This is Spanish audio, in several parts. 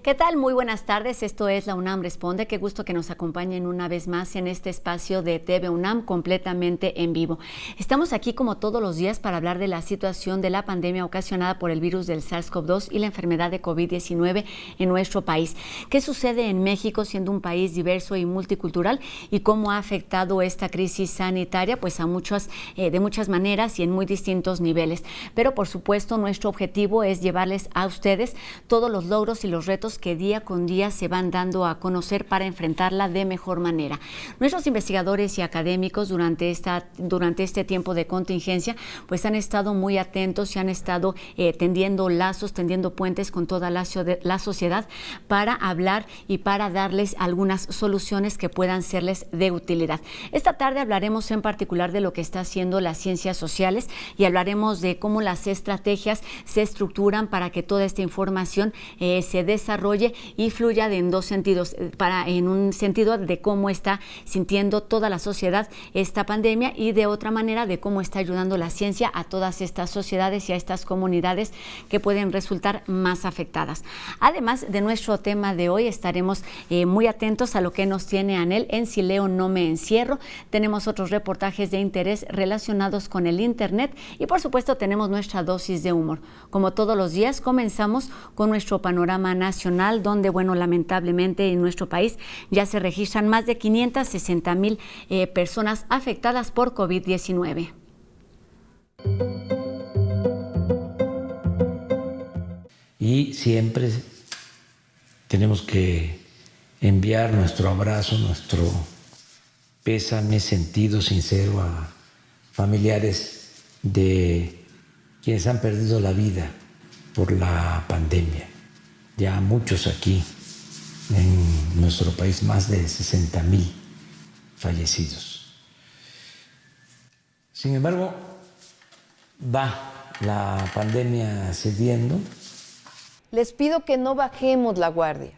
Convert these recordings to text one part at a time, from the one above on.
¿Qué tal? Muy buenas tardes. Esto es La UNAM Responde. Qué gusto que nos acompañen una vez más en este espacio de TV UNAM completamente en vivo. Estamos aquí como todos los días para hablar de la situación de la pandemia ocasionada por el virus del SARS-CoV-2 y la enfermedad de COVID-19 en nuestro país. ¿Qué sucede en México siendo un país diverso y multicultural y cómo ha afectado esta crisis sanitaria? Pues a de muchas maneras y en muy distintos niveles. Pero por supuesto nuestro objetivo es llevarles a ustedes todos los logros y los retos que día con día se van dando a conocer para enfrentarla de mejor manera. Nuestros investigadores y académicos durante este tiempo de contingencia pues han estado muy atentos y han estado tendiendo lazos, tendiendo puentes con toda la sociedad para hablar y para darles algunas soluciones que puedan serles de utilidad. Esta tarde hablaremos en particular de lo que está haciendo las ciencias sociales y hablaremos de cómo las estrategias se estructuran para que toda esta información se desarrolle y fluya en dos sentidos, en un sentido de cómo está sintiendo toda la sociedad esta pandemia y de otra manera de cómo está ayudando la ciencia a todas estas sociedades y a estas comunidades que pueden resultar más afectadas. Además de nuestro tema de hoy, estaremos muy atentos a lo que nos tiene Anel en Si leo no me encierro. Tenemos otros reportajes de interés relacionados con el internet y por supuesto tenemos nuestra dosis de humor. Como todos los días, comenzamos con nuestro panorama nacional, donde, lamentablemente en nuestro país ya se registran más de 560,000 personas afectadas por COVID-19. Y siempre tenemos que enviar nuestro abrazo, nuestro pésame sentido sincero a familiares de quienes han perdido la vida por la pandemia. Ya muchos aquí en nuestro país, más de 60,000 fallecidos. Sin embargo, va la pandemia cediendo. Les pido que no bajemos la guardia.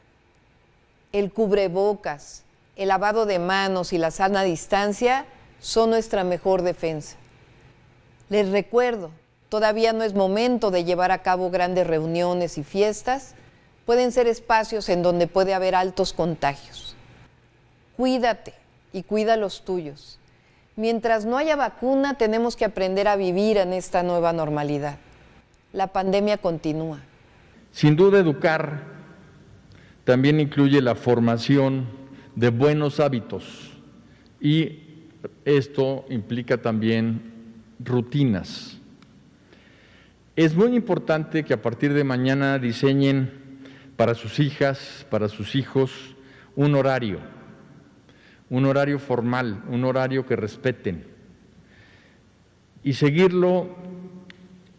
El cubrebocas, el lavado de manos y la sana distancia son nuestra mejor defensa. Les recuerdo, todavía no es momento de llevar a cabo grandes reuniones y fiestas. Pueden ser espacios en donde puede haber altos contagios. Cuídate y cuida a los tuyos. Mientras no haya vacuna, tenemos que aprender a vivir en esta nueva normalidad. La pandemia continúa. Sin duda, educar también incluye la formación de buenos hábitos y esto implica también rutinas. Es muy importante que a partir de mañana diseñen para sus hijas, para sus hijos, un horario formal, un horario que respeten y seguirlo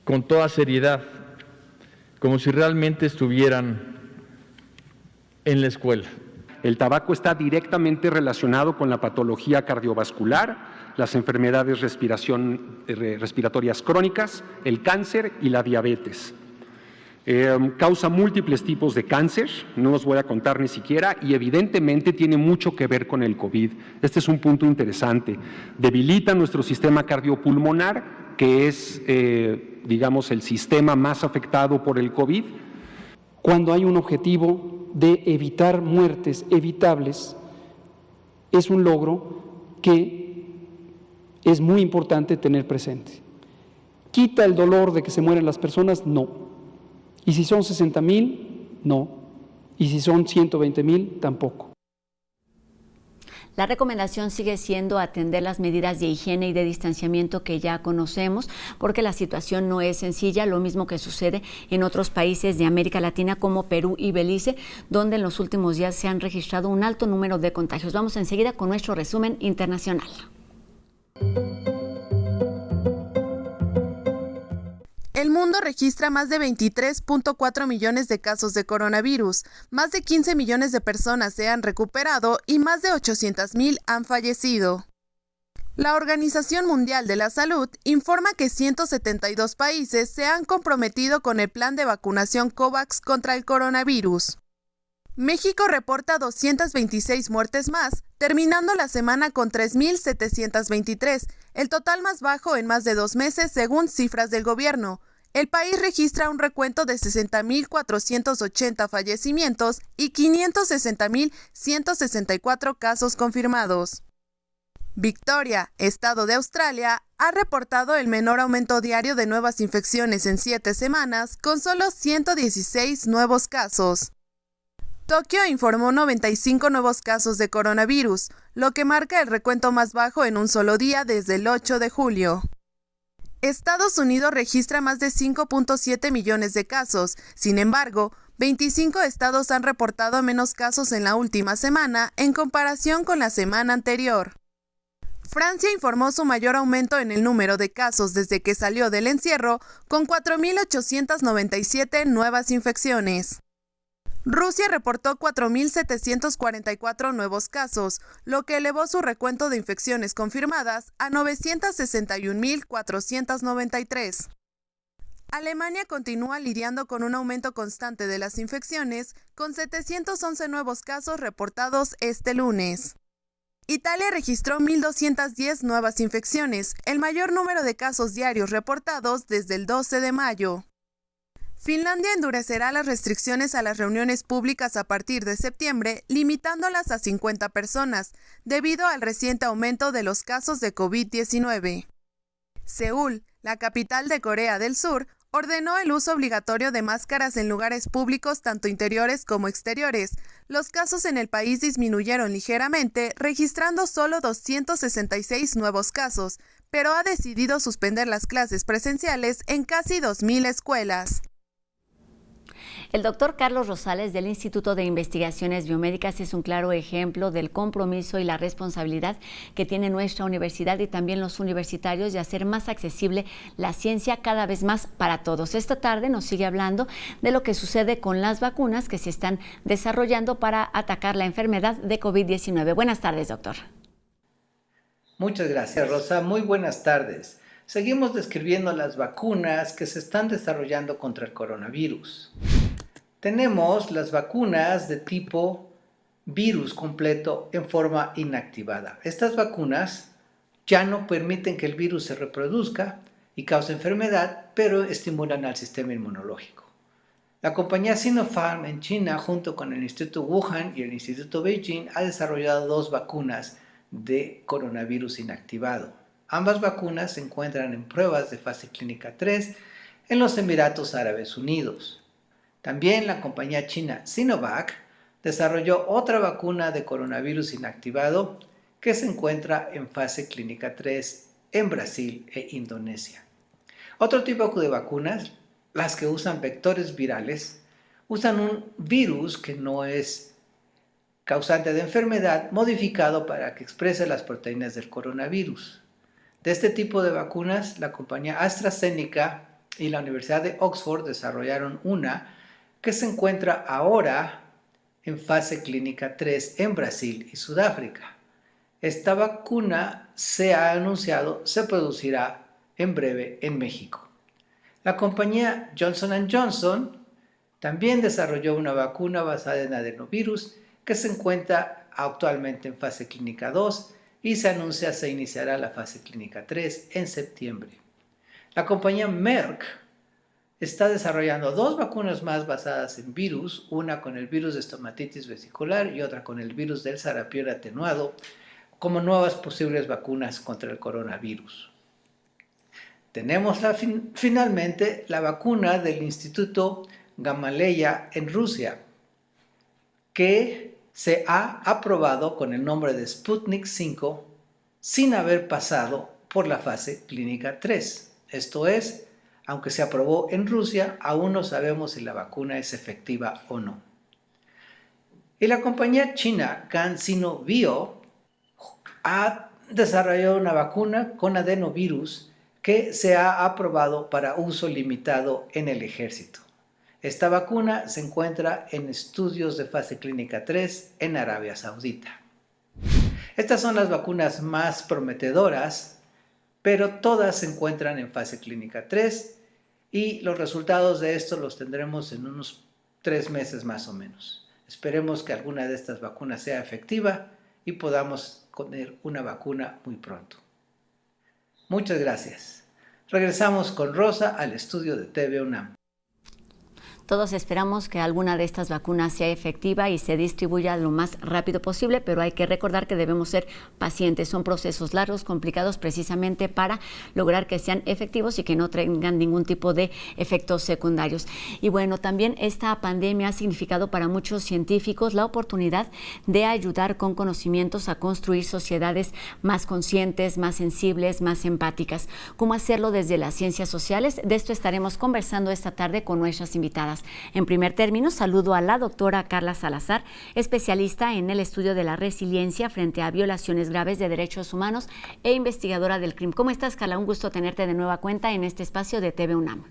con toda seriedad, como si realmente estuvieran en la escuela. El tabaco está directamente relacionado con la patología cardiovascular, las enfermedades respiratorias crónicas, el cáncer y la diabetes. Causa múltiples tipos de cáncer, no los voy a contar ni siquiera, y evidentemente tiene mucho que ver con el COVID. Este es un punto interesante. Debilita nuestro sistema cardiopulmonar, que es, el sistema más afectado por el COVID. Cuando hay un objetivo de evitar muertes evitables, es un logro que es muy importante tener presente. ¿Quita el dolor de que se mueren las personas? No. Y si son 60,000, no. Y si son 120,000, tampoco. La recomendación sigue siendo atender las medidas de higiene y de distanciamiento que ya conocemos, porque la situación no es sencilla, lo mismo que sucede en otros países de América Latina como Perú y Belice, donde en los últimos días se han registrado un alto número de contagios. Vamos enseguida con nuestro resumen internacional. El mundo registra más de 23.4 millones de casos de coronavirus, más de 15 millones de personas se han recuperado y más de 800,000 han fallecido. La Organización Mundial de la Salud informa que 172 países se han comprometido con el plan de vacunación COVAX contra el coronavirus. México reporta 226 muertes más, terminando la semana con 3.723, el total más bajo en más de 2 meses según cifras del gobierno. El país registra un recuento de 60.480 fallecimientos y 560.164 casos confirmados. Victoria, estado de Australia, ha reportado el menor aumento diario de nuevas infecciones en 7 semanas, con solo 116 nuevos casos. Tokio informó 95 nuevos casos de coronavirus, lo que marca el recuento más bajo en un solo día desde el 8 de julio. Estados Unidos registra más de 5.7 millones de casos. Sin embargo, 25 estados han reportado menos casos en la última semana en comparación con la semana anterior. Francia informó su mayor aumento en el número de casos desde que salió del encierro, con 4.897 nuevas infecciones. Rusia reportó 4.744 nuevos casos, lo que elevó su recuento de infecciones confirmadas a 961.493. Alemania continúa lidiando con un aumento constante de las infecciones, con 711 nuevos casos reportados este lunes. Italia registró 1.210 nuevas infecciones, el mayor número de casos diarios reportados desde el 12 de mayo. Finlandia endurecerá las restricciones a las reuniones públicas a partir de septiembre, limitándolas a 50 personas, debido al reciente aumento de los casos de COVID-19. Seúl, la capital de Corea del Sur, ordenó el uso obligatorio de máscaras en lugares públicos tanto interiores como exteriores. Los casos en el país disminuyeron ligeramente, registrando solo 266 nuevos casos, pero ha decidido suspender las clases presenciales en casi 2.000 escuelas. El doctor Carlos Rosales del Instituto de Investigaciones Biomédicas es un claro ejemplo del compromiso y la responsabilidad que tiene nuestra universidad y también los universitarios de hacer más accesible la ciencia cada vez más para todos. Esta tarde nos sigue hablando de lo que sucede con las vacunas que se están desarrollando para atacar la enfermedad de COVID-19. Buenas tardes, doctor. Muchas gracias, Rosa. Muy buenas tardes. Seguimos describiendo las vacunas que se están desarrollando contra el coronavirus. Tenemos las vacunas de tipo virus completo en forma inactivada. Estas vacunas ya no permiten que el virus se reproduzca y cause enfermedad, pero estimulan al sistema inmunológico. La compañía Sinopharm en China, junto con el Instituto Wuhan y el Instituto Beijing, ha desarrollado 2 vacunas de coronavirus inactivado. Ambas vacunas se encuentran en pruebas de fase clínica 3 en los Emiratos Árabes Unidos. También la compañía china Sinovac desarrolló otra vacuna de coronavirus inactivado que se encuentra en fase clínica 3 en Brasil e Indonesia. Otro tipo de vacunas, las que usan vectores virales, usan un virus que no es causante de enfermedad modificado para que exprese las proteínas del coronavirus. De este tipo de vacunas, la compañía AstraZeneca y la Universidad de Oxford desarrollaron una que se encuentra ahora en fase clínica 3 en Brasil y Sudáfrica. Esta vacuna se ha anunciado se producirá en breve en México. La compañía Johnson & Johnson también desarrolló una vacuna basada en adenovirus que se encuentra actualmente en fase clínica 2 y se anuncia se iniciará la fase clínica 3 en septiembre. La compañía Merck está desarrollando 2 vacunas más basadas en virus, una con el virus de estomatitis vesicular y otra con el virus del sarampión atenuado, como nuevas posibles vacunas contra el coronavirus. Tenemos finalmente la vacuna del Instituto Gamaleya en Rusia, que se ha aprobado con el nombre de Sputnik 5 sin haber pasado por la fase clínica 3. Esto es, aunque se aprobó en Rusia, aún no sabemos si la vacuna es efectiva o no. Y la compañía china CanSino Bio ha desarrollado una vacuna con adenovirus que se ha aprobado para uso limitado en el ejército. Esta vacuna se encuentra en estudios de fase clínica 3 en Arabia Saudita. Estas son las vacunas más prometedoras, pero todas se encuentran en fase clínica 3 y los resultados de esto los tendremos en unos 3 meses más o menos. Esperemos que alguna de estas vacunas sea efectiva y podamos tener una vacuna muy pronto. Muchas gracias. Regresamos con Rosa al estudio de TV UNAM. Todos esperamos que alguna de estas vacunas sea efectiva y se distribuya lo más rápido posible, pero hay que recordar que debemos ser pacientes. Son procesos largos, complicados, precisamente para lograr que sean efectivos y que no tengan ningún tipo de efectos secundarios. Y bueno, también esta pandemia ha significado para muchos científicos la oportunidad de ayudar con conocimientos a construir sociedades más conscientes, más sensibles, más empáticas. ¿Cómo hacerlo desde las ciencias sociales? De esto estaremos conversando esta tarde con nuestras invitadas. En primer término, saludo a la doctora Carla Salazar, especialista en el estudio de la resiliencia frente a violaciones graves de derechos humanos e investigadora del CRIM. ¿Cómo estás, Carla? Un gusto tenerte de nueva cuenta en este espacio de TV UNAM.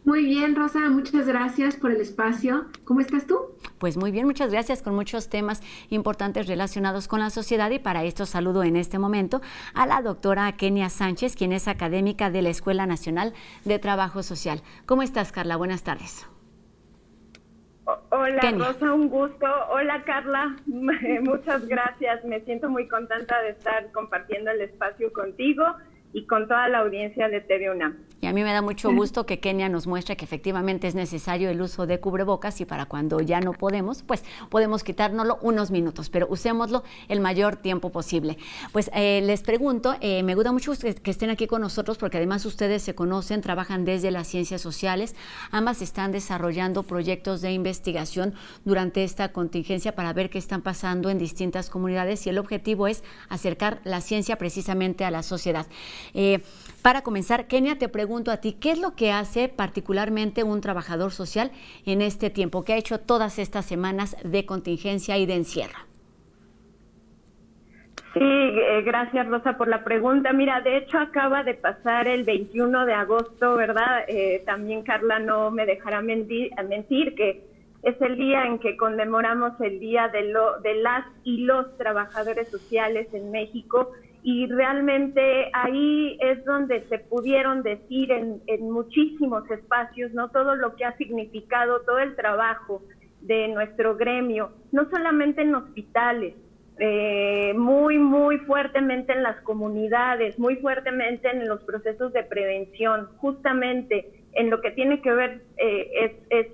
Muy bien, Rosa, muchas gracias por el espacio. ¿Cómo estás tú? Pues muy bien, muchas gracias, con muchos temas importantes relacionados con la sociedad, y para esto saludo en este momento a la doctora Kenia Sánchez, quien es académica de la Escuela Nacional de Trabajo Social. ¿Cómo estás, Carla? Buenas tardes. Hola, Kenia. Rosa, un gusto. Hola, Carla, muchas gracias. Me siento muy contenta de estar compartiendo el espacio contigo y con toda la audiencia de TV UNAM. Y a mí me da mucho gusto que Kenia nos muestre que efectivamente es necesario el uso de cubrebocas, y para cuando ya no podemos, pues podemos quitárnoslo unos minutos, pero usémoslo el mayor tiempo posible. Pues les pregunto, me gusta mucho que estén aquí con nosotros, porque además ustedes se conocen, trabajan desde las ciencias sociales, ambas están desarrollando proyectos de investigación durante esta contingencia para ver qué están pasando en distintas comunidades, y el objetivo es acercar la ciencia precisamente a la sociedad. Para comenzar, Kenia, te pregunto a ti, ¿qué es lo que hace particularmente un trabajador social en este tiempo? ¿Qué ha hecho todas estas semanas de contingencia y de encierro? Sí, gracias, Rosa, por la pregunta. Mira, de hecho acaba de pasar el 21 de agosto, ¿verdad? También Carla no me dejará mentir que es el día en que conmemoramos el Día de las y los Trabajadores Sociales en México. Y realmente ahí es donde se pudieron decir en muchísimos espacios, ¿no? Todo lo que ha significado, todo el trabajo de nuestro gremio, no solamente en hospitales, muy, muy fuertemente en las comunidades, muy fuertemente en los procesos de prevención, justamente en lo que tiene que ver es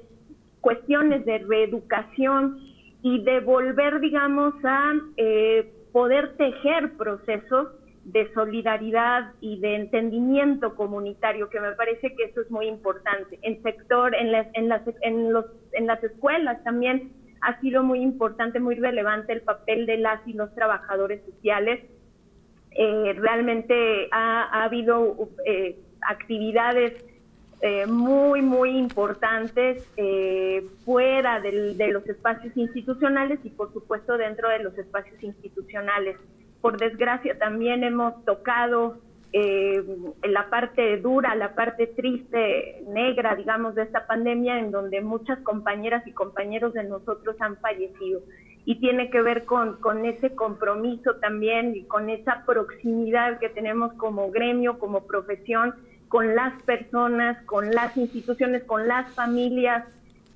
cuestiones de reeducación y de volver, digamos, a poder tejer procesos de solidaridad y de entendimiento comunitario, que me parece que eso es muy importante. En las escuelas también ha sido muy importante, muy relevante el papel de las y los trabajadores sociales. Realmente ha habido actividades muy, muy importantes fuera de los espacios institucionales y, por supuesto, dentro de los espacios institucionales. Por desgracia, también hemos tocado la parte dura, la parte triste, negra, digamos, de esta pandemia, en donde muchas compañeras y compañeros de nosotros han fallecido. Y tiene que ver con ese compromiso también y con esa proximidad que tenemos como gremio, como profesión, con las personas, con las instituciones, con las familias,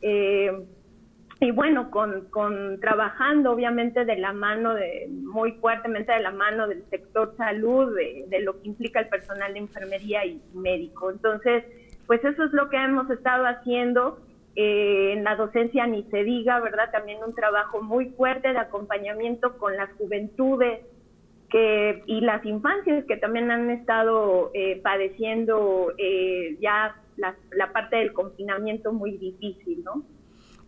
y bueno, con trabajando obviamente de la mano, muy fuertemente de la mano del sector salud, de lo que implica el personal de enfermería y médico. Entonces, pues eso es lo que hemos estado haciendo. En la docencia ni se diga, ¿verdad? También un trabajo muy fuerte de acompañamiento con las juventudes, y las infancias que también han estado padeciendo ya la parte del confinamiento muy difícil, ¿no?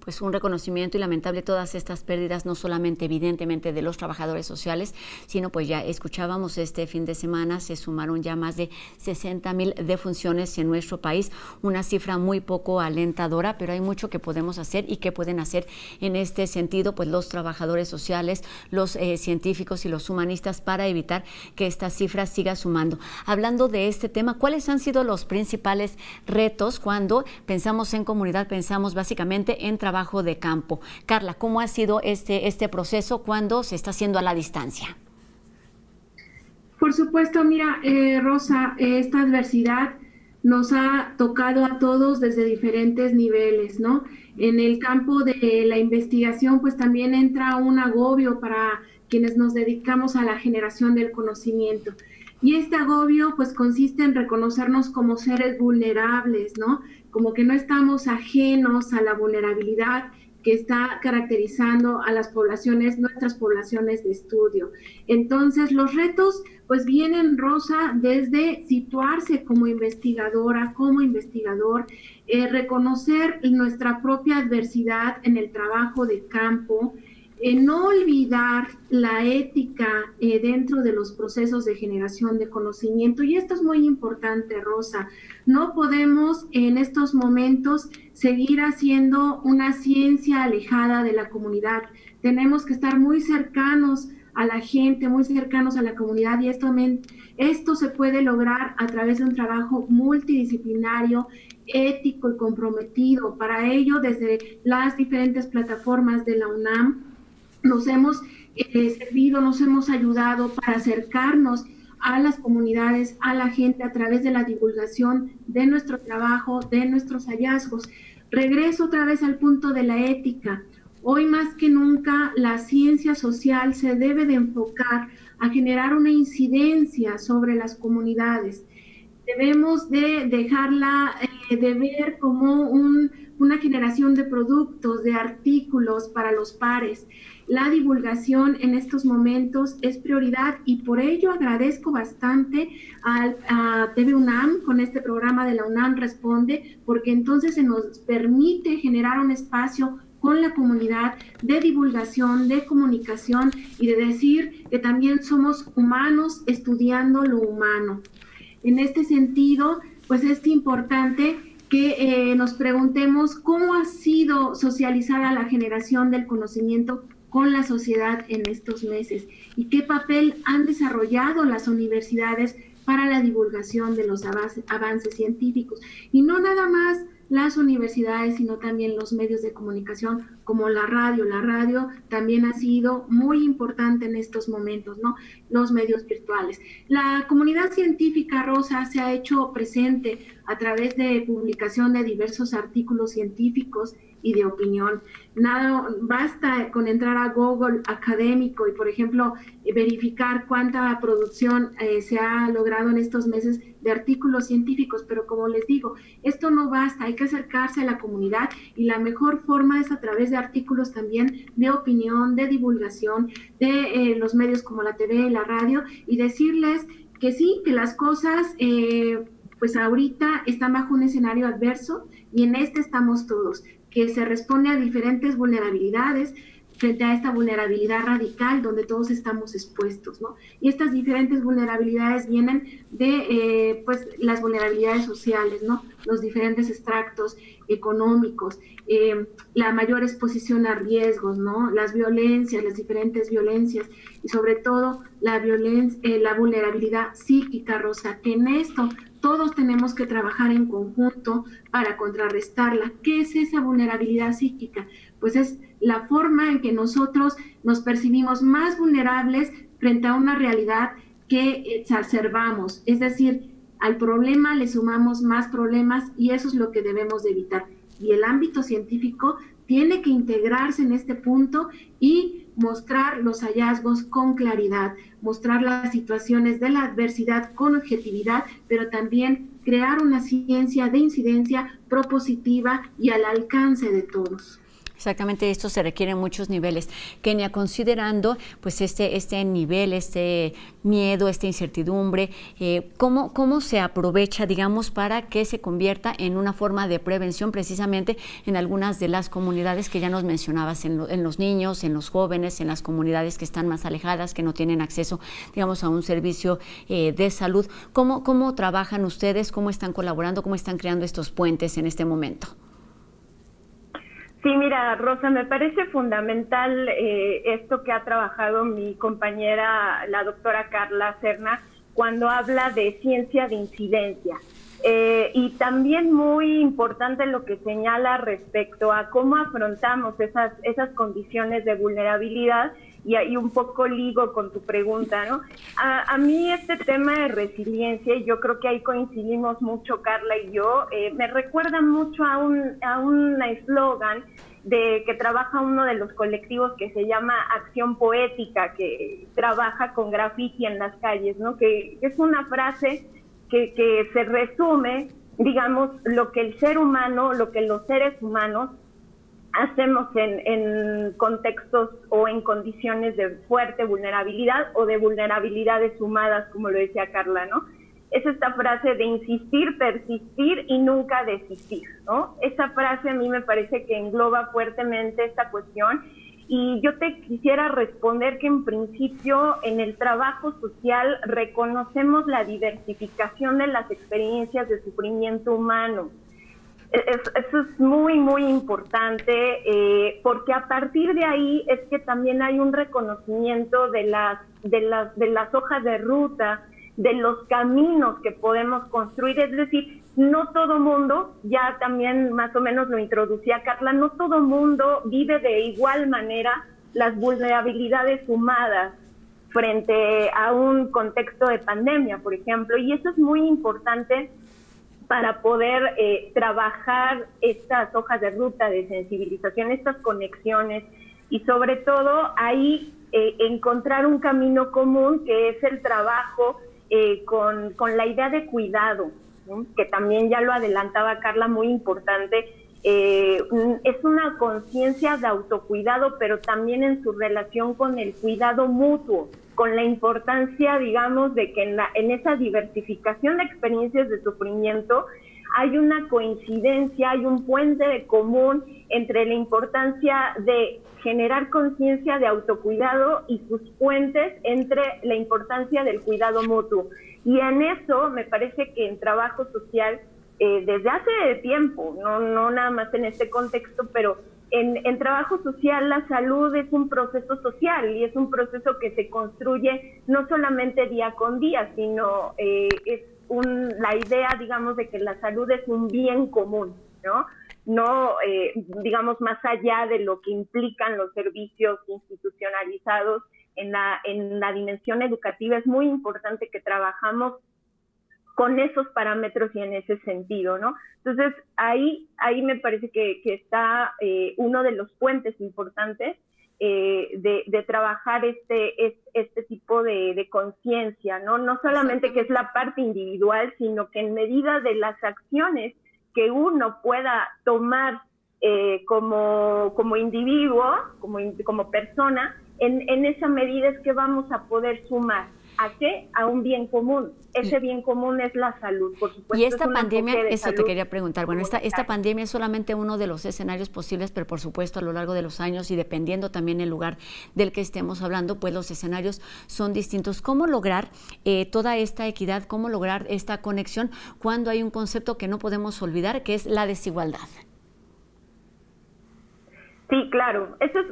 Pues un reconocimiento y lamentable todas estas pérdidas, no solamente evidentemente de los trabajadores sociales, sino pues ya escuchábamos este fin de semana, se sumaron ya más de 60,000 defunciones en nuestro país, una cifra muy poco alentadora, pero hay mucho que podemos hacer y que pueden hacer en este sentido pues los trabajadores sociales, los científicos y los humanistas, para evitar que esta cifra siga sumando. Hablando de este tema, ¿cuáles han sido los principales retos cuando pensamos en comunidad? Pensamos básicamente en trabajo de campo. Carla, ¿cómo ha sido este proceso cuando se está haciendo a la distancia? Por supuesto, mira, Rosa, esta adversidad nos ha tocado a todos desde diferentes niveles, ¿no? En el campo de la investigación, pues también entra un agobio para quienes nos dedicamos a la generación del conocimiento. Y este agobio, pues, consiste en reconocernos como seres vulnerables, ¿no? Como que no estamos ajenos a la vulnerabilidad que está caracterizando a las poblaciones, nuestras poblaciones de estudio. Entonces, los retos, pues, vienen, Rosa, desde situarse como investigadora, como investigador, reconocer nuestra propia adversidad en el trabajo de campo, no olvidar la ética dentro de los procesos de generación de conocimiento. Y esto es muy importante, Rosa. No podemos en estos momentos seguir haciendo una ciencia alejada de la comunidad. Tenemos que estar muy cercanos a la gente, muy cercanos a la comunidad, y esto se puede lograr a través de un trabajo multidisciplinario, ético y comprometido. Para ello, desde las diferentes plataformas de la UNAM, nos hemos servido, nos hemos ayudado para acercarnos a las comunidades, a la gente, a través de la divulgación de nuestro trabajo, de nuestros hallazgos. Regreso otra vez al punto de la ética. Hoy más que nunca la ciencia social se debe de enfocar a generar una incidencia sobre las comunidades. Debemos de dejarla de ver como una generación de productos, de artículos para los pares. La divulgación en estos momentos es prioridad, y por ello agradezco bastante a TV UNAM con este programa de la UNAM Responde, porque entonces se nos permite generar un espacio con la comunidad de divulgación, de comunicación, y de decir que también somos humanos estudiando lo humano. En este sentido, pues es importante que nos preguntemos cómo ha sido socializada la generación del conocimiento con la sociedad en estos meses y qué papel han desarrollado las universidades para la divulgación de los avances científicos. Y no nada más las universidades, sino también los medios de comunicación como la radio. La radio también ha sido muy importante en estos momentos, ¿no? Los medios virtuales. La comunidad científica, Rosa, se ha hecho presente a través de publicación de diversos artículos científicos y de opinión. Nada, basta con entrar a Google académico y, por ejemplo, verificar cuánta producción se ha logrado en estos meses de artículos científicos, pero como les digo, esto no basta, hay que acercarse a la comunidad, y la mejor forma es a través de artículos también de opinión, de divulgación, de los medios como la TV y la radio, y decirles que sí, que las cosas pues ahorita están bajo un escenario adverso, y en este estamos todos, que se responde a diferentes vulnerabilidades frente a esta vulnerabilidad radical donde todos estamos expuestos, ¿no? Y estas diferentes vulnerabilidades vienen de pues las vulnerabilidades sociales, ¿no? Los diferentes extractos económicos, la mayor exposición a riesgos, ¿no? Las violencias, las diferentes violencias, y sobre todo la vulnerabilidad psíquica, Rosa, que en esto todos tenemos que trabajar en conjunto para contrarrestarla. ¿Qué es esa vulnerabilidad psíquica? Pues es la forma en que nosotros nos percibimos más vulnerables frente a una realidad que exacerbamos. Es decir, al problema le sumamos más problemas, y eso es lo que debemos de evitar. Y el ámbito científico tiene que integrarse en este punto y mostrar los hallazgos con claridad, mostrar las situaciones de la adversidad con objetividad, pero también crear una ciencia de incidencia propositiva y al alcance de todos. Exactamente, esto se requiere en muchos niveles. Kenia, considerando pues este nivel, este miedo, esta incertidumbre, ¿cómo se aprovecha, digamos, para que se convierta en una forma de prevención precisamente en algunas de las comunidades que ya nos mencionabas, en los niños, en los jóvenes, en las comunidades que están más alejadas, que no tienen acceso, digamos, a un servicio de salud? ¿Cómo trabajan ustedes? ¿Cómo están colaborando? ¿Cómo están creando estos puentes en este momento? Sí, mira, Rosa, me parece fundamental esto que ha trabajado mi compañera, la doctora Carla Serna, cuando habla de ciencia de incidencia. Y también muy importante lo que señala respecto a cómo afrontamos esas condiciones de vulnerabilidad y ahí un poco ligo con tu pregunta, ¿no? A mí este tema de resiliencia, y yo creo que ahí coincidimos mucho Carla y yo, me recuerda mucho a un eslogan que trabaja uno de los colectivos que se llama Acción Poética, que trabaja con graffiti en las calles, ¿no? Que es una frase que se resume, digamos, lo que el ser humano, lo que los seres humanos hacemos en contextos o en condiciones de fuerte vulnerabilidad o de vulnerabilidades sumadas, como lo decía Carla, ¿no? Es esta frase de insistir, persistir y nunca desistir, ¿no? Esa frase a mí me parece que engloba fuertemente esta cuestión, y yo te quisiera responder que en principio en el trabajo social reconocemos la diversificación de las experiencias de sufrimiento humano. Eso es muy, muy importante, porque a partir de ahí es que también hay un reconocimiento de las hojas de ruta, de los caminos que podemos construir. Es decir, no todo mundo, ya también más o menos lo introducía Carla, no todo mundo vive de igual manera las vulnerabilidades sumadas frente a un contexto de pandemia, por ejemplo, y eso es muy importante para poder trabajar estas hojas de ruta de sensibilización, estas conexiones, y sobre todo ahí encontrar un camino común que es el trabajo con la idea de cuidado, ¿no? Que también ya lo adelantaba Carla, muy importante. Es una conciencia de autocuidado, pero también en su relación con el cuidado mutuo, con la importancia, digamos, de que en esa diversificación de experiencias de sufrimiento hay una coincidencia, hay un puente de común entre la importancia de generar conciencia de autocuidado y sus puentes entre la importancia del cuidado mutuo. Y en eso me parece que en trabajo social, desde hace tiempo, no nada más en este contexto, pero en trabajo social la salud es un proceso social y es un proceso que se construye no solamente día con día, sino es la idea, digamos, de que la salud es un bien común, ¿no? No, digamos, más allá de lo que implican los servicios institucionalizados en la dimensión educativa. Es muy importante que trabajamos con esos parámetros y en ese sentido, ¿no? Entonces, ahí me parece que está uno de los puentes importantes de trabajar este tipo de conciencia, ¿no? No solamente que es la parte individual, sino que en medida de las acciones que uno pueda tomar como individuo, como persona, en esa medida es que vamos a poder sumar. ¿A qué? A un bien común. Ese bien común es la salud, por supuesto. Y esta pandemia, eso te quería preguntar, bueno, esta pandemia es solamente uno de los escenarios posibles, pero por supuesto a lo largo de los años y dependiendo también el lugar del que estemos hablando, pues los escenarios son distintos. ¿Cómo lograr toda esta equidad, cómo lograr esta conexión cuando hay un concepto que no podemos olvidar, que es la desigualdad? Sí, claro. Eso es,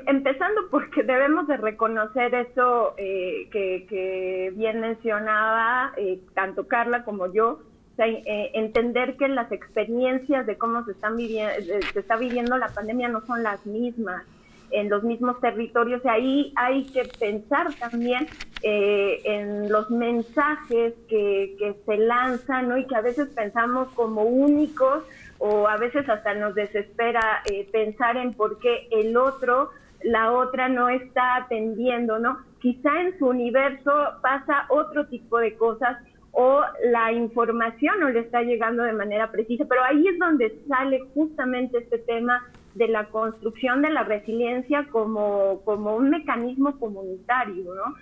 empezando porque debemos de reconocer eso que bien mencionaba tanto Carla como yo, o sea, entender que las experiencias de cómo se está viviendo la pandemia no son las mismas en los mismos territorios. Y ahí hay que pensar también en los mensajes que se lanzan, ¿no? Y que a veces pensamos como únicos, o a veces hasta nos desespera pensar en por qué el otro, la otra no está atendiendo, ¿no? Quizá en su universo pasa otro tipo de cosas o la información no le está llegando de manera precisa, pero ahí es donde sale justamente este tema de la construcción de la resiliencia como un mecanismo comunitario, ¿no?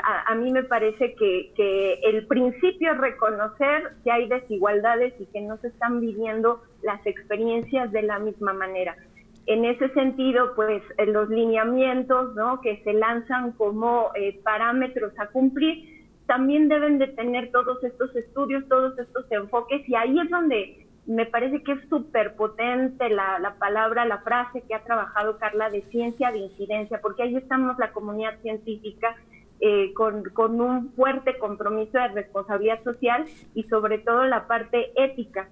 A mí me parece que el principio es reconocer que hay desigualdades y que no se están viviendo las experiencias de la misma manera. En ese sentido, pues los lineamientos, ¿no?, que se lanzan como parámetros a cumplir, también deben de tener todos estos estudios, todos estos enfoques, y ahí es donde me parece que es súper potente la palabra, la frase que ha trabajado Carla de ciencia de incidencia, porque ahí estamos la comunidad científica con un fuerte compromiso de responsabilidad social y sobre todo la parte ética.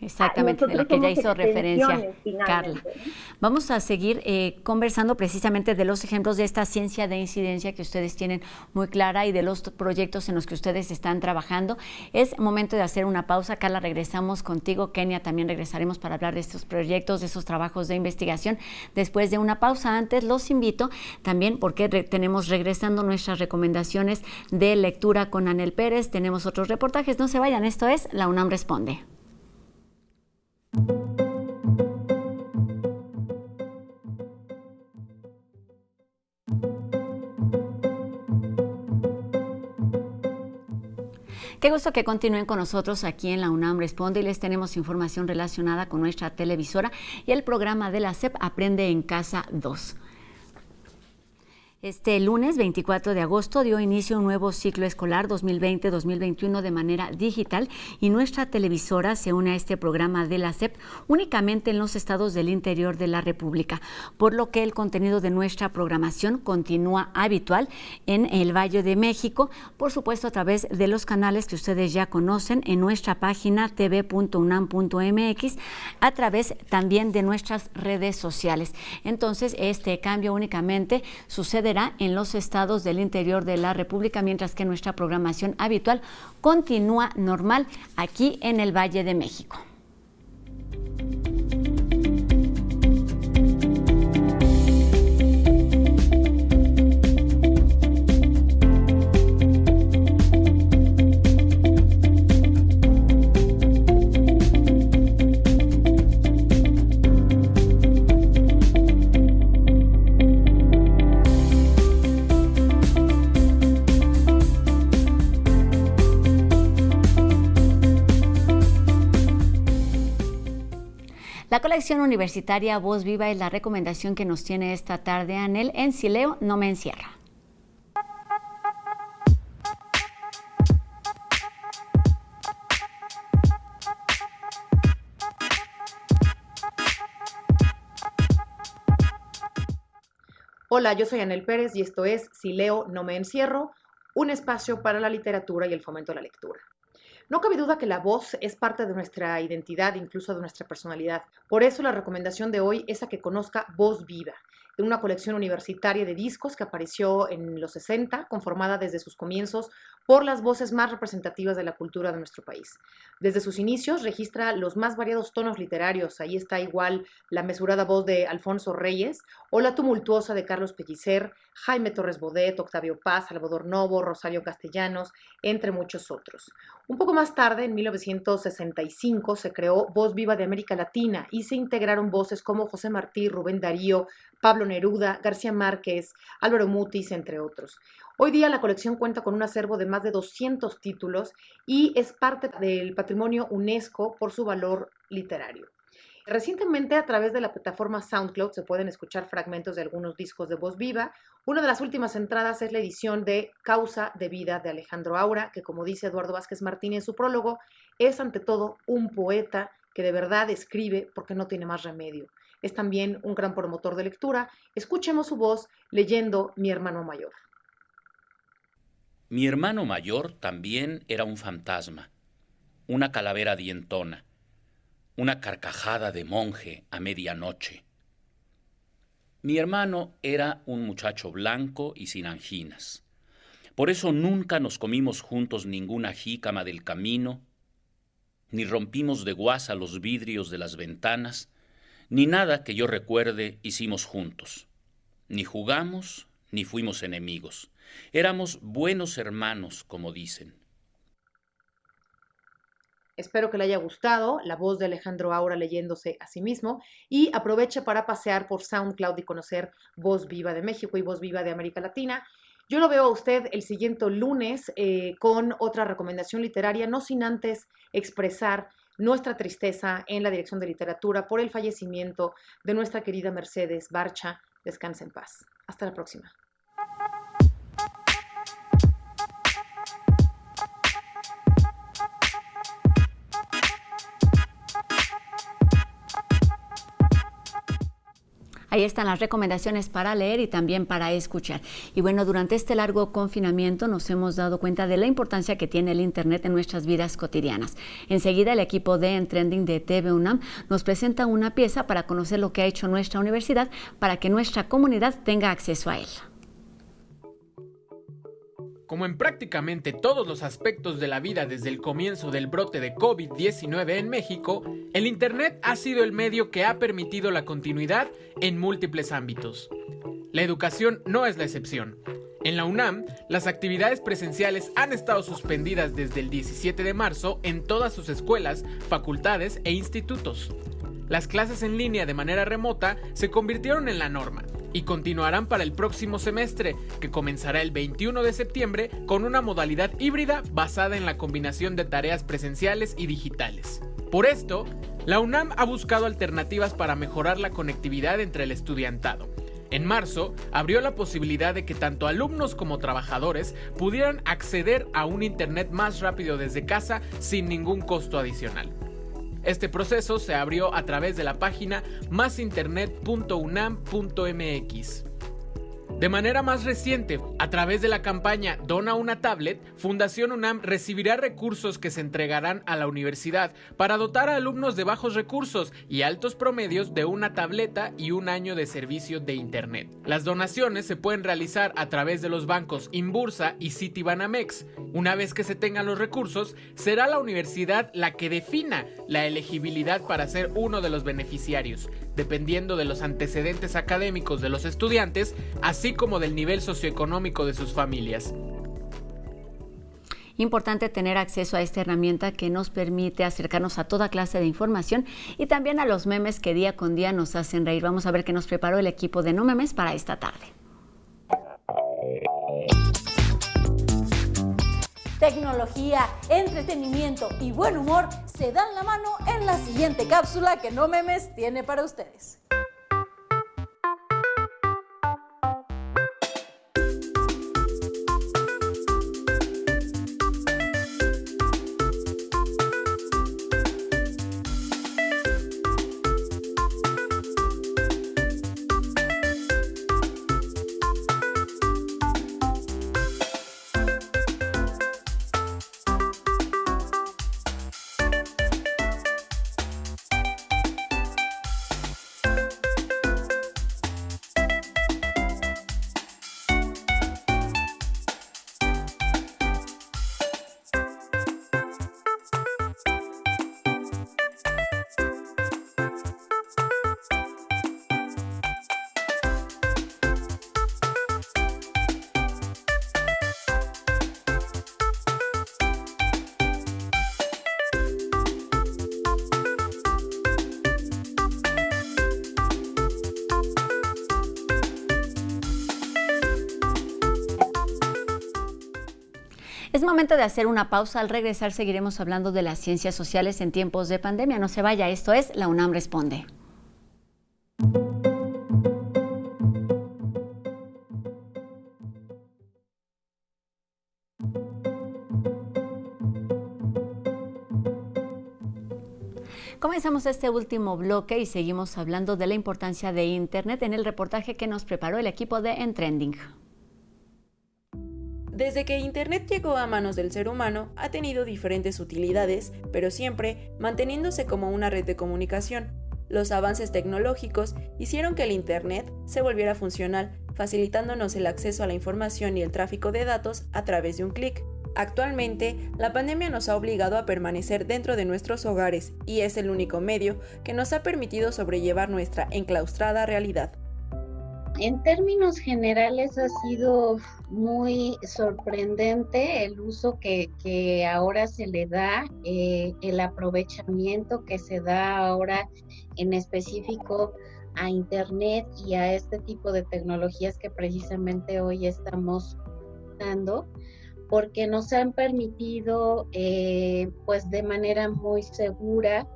Exactamente, de la que ya hizo referencia Carla. ¿No? Vamos a seguir conversando precisamente de los ejemplos de esta ciencia de incidencia que ustedes tienen muy clara y de los proyectos en los que ustedes están trabajando. Es momento de hacer una pausa. Carla, regresamos contigo. Kenia, también regresaremos para hablar de estos proyectos, de esos trabajos de investigación. Después de una pausa, antes los invito también porque tenemos regresando nuestras recomendaciones de lectura con Anel Pérez. Tenemos otros reportajes. No se vayan, esto es La UNAM Responde. Qué gusto que continúen con nosotros aquí en la UNAM Responde y les tenemos información relacionada con nuestra televisora y el programa de la SEP Aprende en Casa 2. Este lunes 24 de agosto dio inicio un nuevo ciclo escolar 2020-2021 de manera digital y nuestra televisora se une a este programa de la SEP únicamente en los estados del interior de la República, por lo que el contenido de nuestra programación continúa habitual en el Valle de México, por supuesto a través de los canales que ustedes ya conocen en nuestra página tv.unam.mx, a través también de nuestras redes sociales. Entonces, este cambio únicamente sucede en los estados del interior de la República, mientras que nuestra programación habitual continúa normal aquí en el Valle de México. La colección universitaria Voz Viva es la recomendación que nos tiene esta tarde Anel en Si leo, no me encierra. Hola, yo soy Anel Pérez y esto es Si leo, no me encierro, un espacio para la literatura y el fomento de la lectura. No cabe duda que la voz es parte de nuestra identidad, incluso de nuestra personalidad. Por eso la recomendación de hoy es a que conozca Voz Viva, una colección universitaria de discos que apareció en los 60, conformada desde sus comienzos por las voces más representativas de la cultura de nuestro país. Desde sus inicios registra los más variados tonos literarios. Ahí está igual la mesurada voz de Alfonso Reyes o la tumultuosa de Carlos Pellicer, Jaime Torres Bodet, Octavio Paz, Salvador Novo, Rosario Castellanos, entre muchos otros. Un poco más tarde, en 1965, se creó Voz Viva de América Latina y se integraron voces como José Martí, Rubén Darío, Pablo Neruda, García Márquez, Álvaro Mutis, entre otros. Hoy día la colección cuenta con un acervo de más de 200 títulos y es parte del patrimonio UNESCO por su valor literario. Recientemente, a través de la plataforma SoundCloud, se pueden escuchar fragmentos de algunos discos de Voz Viva. Una de las últimas entradas es la edición de Causa de Vida de Alejandro Aura, que, como dice Eduardo Vázquez Martín en su prólogo, es ante todo un poeta que de verdad escribe porque no tiene más remedio. Es también un gran promotor de lectura. Escuchemos su voz leyendo Mi hermano mayor. Mi hermano mayor también era un fantasma, una calavera dientona, una carcajada de monje a medianoche. Mi hermano era un muchacho blanco y sin anginas. Por eso nunca nos comimos juntos ninguna jícama del camino, ni rompimos de guasa los vidrios de las ventanas, ni nada que yo recuerde hicimos juntos. Ni jugamos, ni fuimos enemigos. Éramos buenos hermanos, como dicen. Espero que le haya gustado la voz de Alejandro Aura leyéndose a sí mismo y aproveche para pasear por SoundCloud y conocer Voz Viva de México y Voz Viva de América Latina. Yo lo veo a usted el siguiente lunes con otra recomendación literaria, no sin antes expresar nuestra tristeza en la Dirección de Literatura por el fallecimiento de nuestra querida Mercedes Barcha. Descanse en paz. Hasta la próxima. Ahí están las recomendaciones para leer y también para escuchar. Y bueno, durante este largo confinamiento nos hemos dado cuenta de la importancia que tiene el Internet en nuestras vidas cotidianas. Enseguida el equipo de En Trending de TV UNAM nos presenta una pieza para conocer lo que ha hecho nuestra universidad para que nuestra comunidad tenga acceso a él. Como en prácticamente todos los aspectos de la vida desde el comienzo del brote de COVID-19 en México, el Internet ha sido el medio que ha permitido la continuidad en múltiples ámbitos. La educación no es la excepción. En la UNAM, las actividades presenciales han estado suspendidas desde el 17 de marzo en todas sus escuelas, facultades e institutos. Las clases en línea de manera remota se convirtieron en la norma y continuarán para el próximo semestre, que comenzará el 21 de septiembre con una modalidad híbrida basada en la combinación de tareas presenciales y digitales. Por esto, la UNAM ha buscado alternativas para mejorar la conectividad entre el estudiantado. En marzo, abrió la posibilidad de que tanto alumnos como trabajadores pudieran acceder a un Internet más rápido desde casa sin ningún costo adicional. Este proceso se abrió a través de la página masinternet.unam.mx. De manera más reciente, a través de la campaña Dona una tablet, Fundación UNAM recibirá recursos que se entregarán a la universidad para dotar a alumnos de bajos recursos y altos promedios de una tableta y un año de servicio de Internet. Las donaciones se pueden realizar a través de los bancos Inbursa y Citibanamex. Una vez que se tengan los recursos, será la universidad la que defina la elegibilidad para ser uno de los beneficiarios, dependiendo de los antecedentes académicos de los estudiantes, así como del nivel socioeconómico de sus familias. Importante tener acceso a esta herramienta que nos permite acercarnos a toda clase de información y también a los memes que día con día nos hacen reír. Vamos a ver qué nos preparó el equipo de No Memes para esta tarde. Tecnología, entretenimiento y buen humor se dan la mano en la siguiente cápsula que No Memes tiene para ustedes. Es momento de hacer una pausa. Al regresar seguiremos hablando de las ciencias sociales en tiempos de pandemia. No se vaya, esto es La UNAM Responde. Comenzamos este último bloque y seguimos hablando de la importancia de Internet en el reportaje que nos preparó el equipo de En Trending. Desde que Internet llegó a manos del ser humano, ha tenido diferentes utilidades, pero siempre manteniéndose como una red de comunicación. Los avances tecnológicos hicieron que el Internet se volviera funcional, facilitándonos el acceso a la información y el tráfico de datos a través de un clic. Actualmente, la pandemia nos ha obligado a permanecer dentro de nuestros hogares y es el único medio que nos ha permitido sobrellevar nuestra enclaustrada realidad. En términos generales ha sido muy sorprendente el uso que ahora se le da, el aprovechamiento que se da ahora en específico a Internet y a este tipo de tecnologías que precisamente hoy estamos dando, porque nos han permitido pues de manera muy segura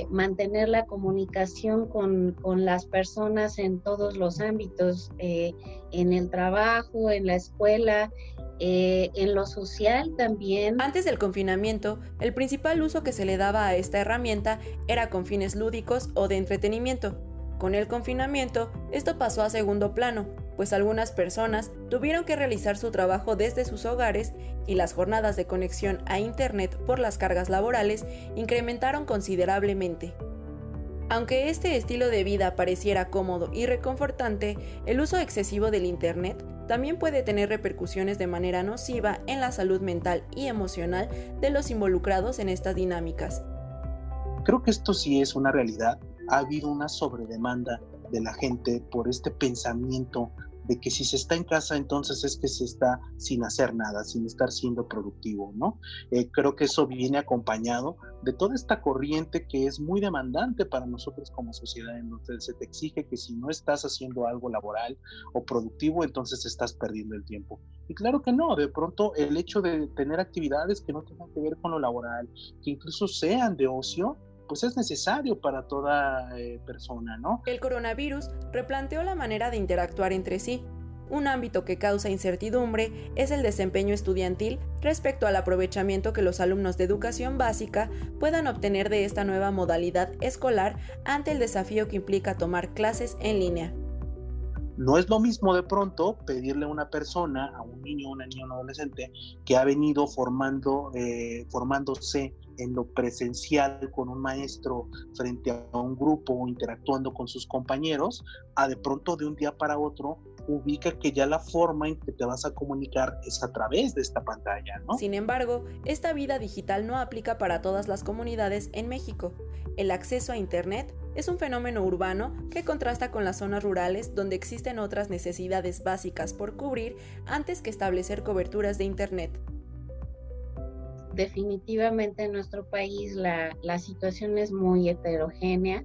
mantener la comunicación con las personas en todos los ámbitos, en el trabajo, en la escuela, en lo social también. Antes del confinamiento, el principal uso que se le daba a esta herramienta era con fines lúdicos o de entretenimiento. Con el confinamiento, esto pasó a segundo plano, pues algunas personas tuvieron que realizar su trabajo desde sus hogares y las jornadas de conexión a Internet por las cargas laborales incrementaron considerablemente. Aunque este estilo de vida pareciera cómodo y reconfortante, el uso excesivo del Internet también puede tener repercusiones de manera nociva en la salud mental y emocional de los involucrados en estas dinámicas. Creo que esto sí es una realidad. Ha habido una sobredemanda de la gente por este pensamiento de que si se está en casa, entonces es que se está sin hacer nada, sin estar siendo productivo, ¿no? Creo que eso viene acompañado de toda esta corriente que es muy demandante para nosotros como sociedad, en donde se te exige que si no estás haciendo algo laboral o productivo, entonces estás perdiendo el tiempo. Y claro que no, de pronto el hecho de tener actividades que no tengan que ver con lo laboral, que incluso sean de ocio, pues es necesario para toda persona, ¿no? El coronavirus replanteó la manera de interactuar entre sí. Un ámbito que causa incertidumbre es el desempeño estudiantil respecto al aprovechamiento que los alumnos de educación básica puedan obtener de esta nueva modalidad escolar ante el desafío que implica tomar clases en línea. No es lo mismo de pronto pedirle a una persona, a un niño, una niña, un adolescente que ha venido formándose en lo presencial con un maestro frente a un grupo interactuando con sus compañeros, a de pronto de un día para otro ubica que ya la forma en que te vas a comunicar es a través de esta pantalla, ¿no? Sin embargo, esta vida digital no aplica para todas las comunidades en México. El acceso a Internet es un fenómeno urbano que contrasta con las zonas rurales donde existen otras necesidades básicas por cubrir antes que establecer coberturas de Internet. Definitivamente en nuestro país la situación es muy heterogénea.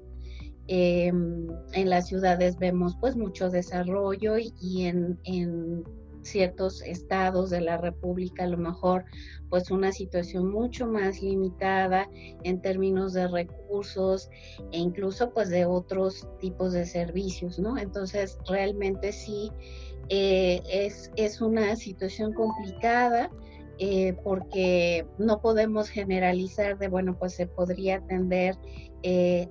En las ciudades vemos pues mucho desarrollo y en ciertos estados de la República a lo mejor pues una situación mucho más limitada en términos de recursos e incluso pues de otros tipos de servicios, ¿no? Entonces realmente sí es una situación complicada. Porque no podemos generalizar de, bueno, pues se podría atender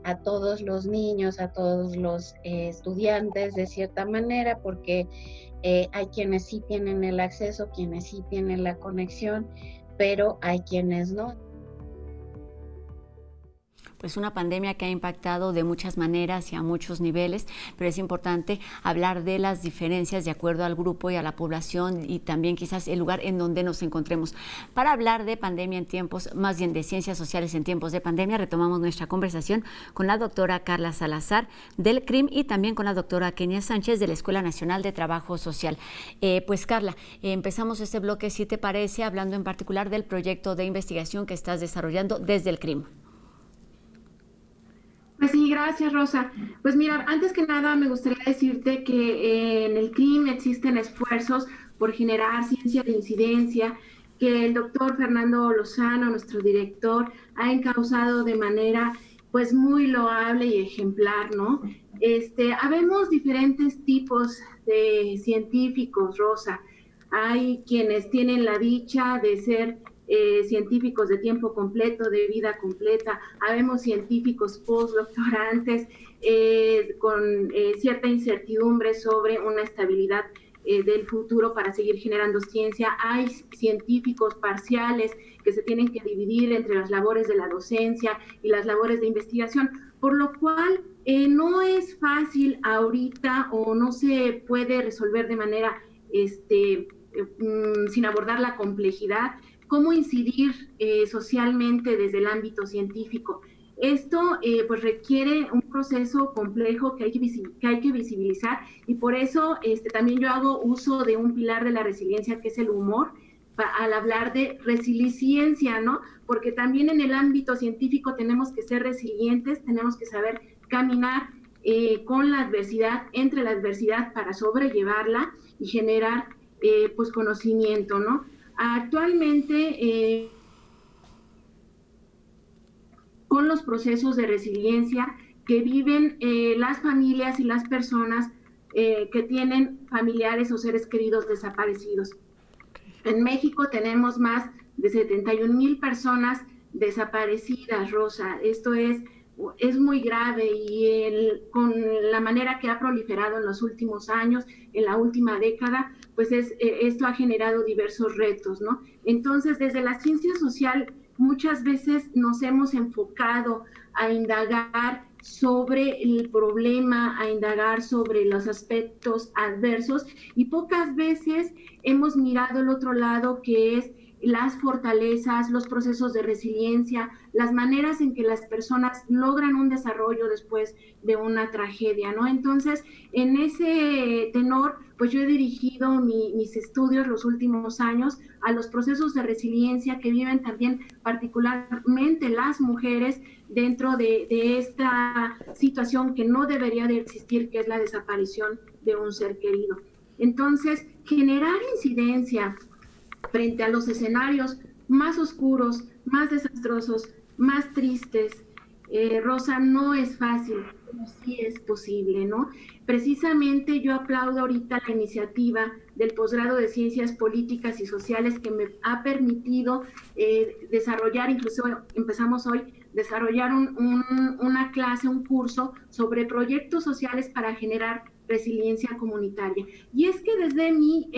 a todos los niños, a todos los estudiantes de cierta manera, porque hay quienes sí tienen el acceso, quienes sí tienen la conexión, pero hay quienes no. Pues una pandemia que ha impactado de muchas maneras y a muchos niveles, pero es importante hablar de las diferencias de acuerdo al grupo y a la población y también quizás el lugar en donde nos encontremos. Para hablar de pandemia en tiempos, más bien de ciencias sociales en tiempos de pandemia, retomamos nuestra conversación con la doctora Carla Salazar del CRIM y también con la doctora Kenia Sánchez de la Escuela Nacional de Trabajo Social. Pues Carla, empezamos este bloque, si te parece, hablando en particular del proyecto de investigación que estás desarrollando desde el CRIM. Pues sí, gracias, Rosa. Pues mira, antes que nada me gustaría decirte que en el CRIM existen esfuerzos por generar ciencia de incidencia, que el doctor Fernando Lozano, nuestro director, ha encauzado de manera pues muy loable y ejemplar, ¿no? Habemos diferentes tipos de científicos, Rosa. Hay quienes tienen la dicha de ser científicos de tiempo completo, de vida completa, habemos científicos postdoctorantes con cierta incertidumbre sobre una estabilidad del futuro para seguir generando ciencia, hay científicos parciales que se tienen que dividir entre las labores de la docencia y las labores de investigación, por lo cual no es fácil ahorita o no se puede resolver de manera sin abordar la complejidad, cómo incidir socialmente desde el ámbito científico. Esto pues requiere un proceso complejo que hay que visibilizar y por eso también yo hago uso de un pilar de la resiliencia que es el humor al hablar de resiliencia, ¿no? Porque también en el ámbito científico tenemos que ser resilientes, tenemos que saber caminar con la adversidad, entre la adversidad para sobrellevarla y generar pues conocimiento, ¿no? Actualmente, con los procesos de resiliencia que viven las familias y las personas que tienen familiares o seres queridos desaparecidos. En México tenemos más de 71,000 personas desaparecidas, Rosa. Esto es es muy grave y con la manera que ha proliferado en los últimos años, en la última década, pues esto ha generado diversos retos, ¿no? Entonces, desde la ciencia social, muchas veces nos hemos enfocado a indagar sobre el problema, a indagar sobre los aspectos adversos y pocas veces hemos mirado el otro lado, que es las fortalezas, los procesos de resiliencia, las maneras en que las personas logran un desarrollo después de una tragedia, ¿no? Entonces, en ese tenor, pues yo he dirigido mis estudios los últimos años a los procesos de resiliencia que viven también particularmente las mujeres dentro de esta situación que no debería de existir, que es la desaparición de un ser querido. Entonces, generar incidencia frente a los escenarios más oscuros, más desastrosos, más tristes, Rosa, no es fácil, pero sí es posible, ¿no? Precisamente yo aplaudo ahorita la iniciativa del posgrado de Ciencias Políticas y Sociales que me ha permitido desarrollar, incluso empezamos hoy, desarrollar una clase, un curso sobre proyectos sociales para generar resiliencia comunitaria. Y es que desde mi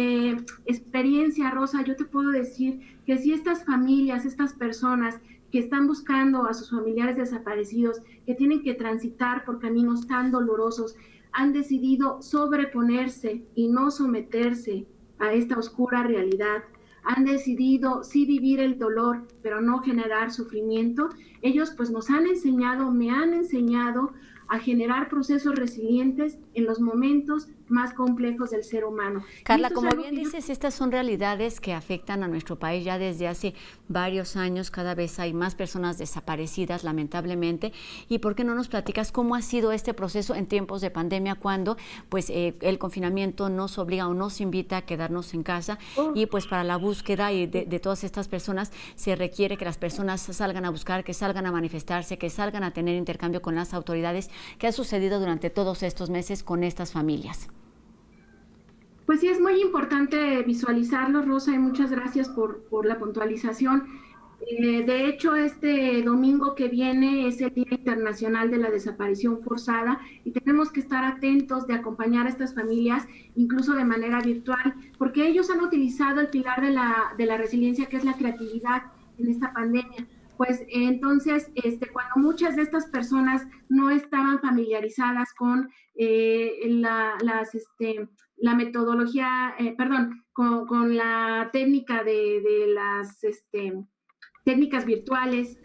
experiencia, Rosa, yo te puedo decir que si estas familias, estas personas que están buscando a sus familiares desaparecidos, que tienen que transitar por caminos tan dolorosos, han decidido sobreponerse y no someterse a esta oscura realidad, han decidido sí vivir el dolor, pero no generar sufrimiento, ellos pues nos han enseñado, me han enseñado a generar procesos resilientes en los momentos más complejos del ser humano. Carla, como bien dices, estas son realidades que afectan a nuestro país ya desde hace varios años. Cada vez hay más personas desaparecidas, lamentablemente. ¿Y por qué no nos platicas cómo ha sido este proceso en tiempos de pandemia, cuando pues el confinamiento nos obliga o nos invita a quedarnos en casa y pues para la búsqueda y de todas estas personas se requiere que las personas salgan a buscar, que salgan a manifestarse, que salgan a tener intercambio con las autoridades? ¿Qué ha sucedido durante todos estos meses con estas familias? Pues sí, es muy importante visualizarlo, Rosa, y muchas gracias por la puntualización. De hecho, este domingo que viene es el Día Internacional de la Desaparición Forzada y tenemos que estar atentos de acompañar a estas familias, incluso de manera virtual, porque ellos han utilizado el pilar de la resiliencia, que es la creatividad en esta pandemia. Pues entonces, cuando muchas de estas personas no estaban familiarizadas con la metodología, con la técnica de las técnicas virtuales,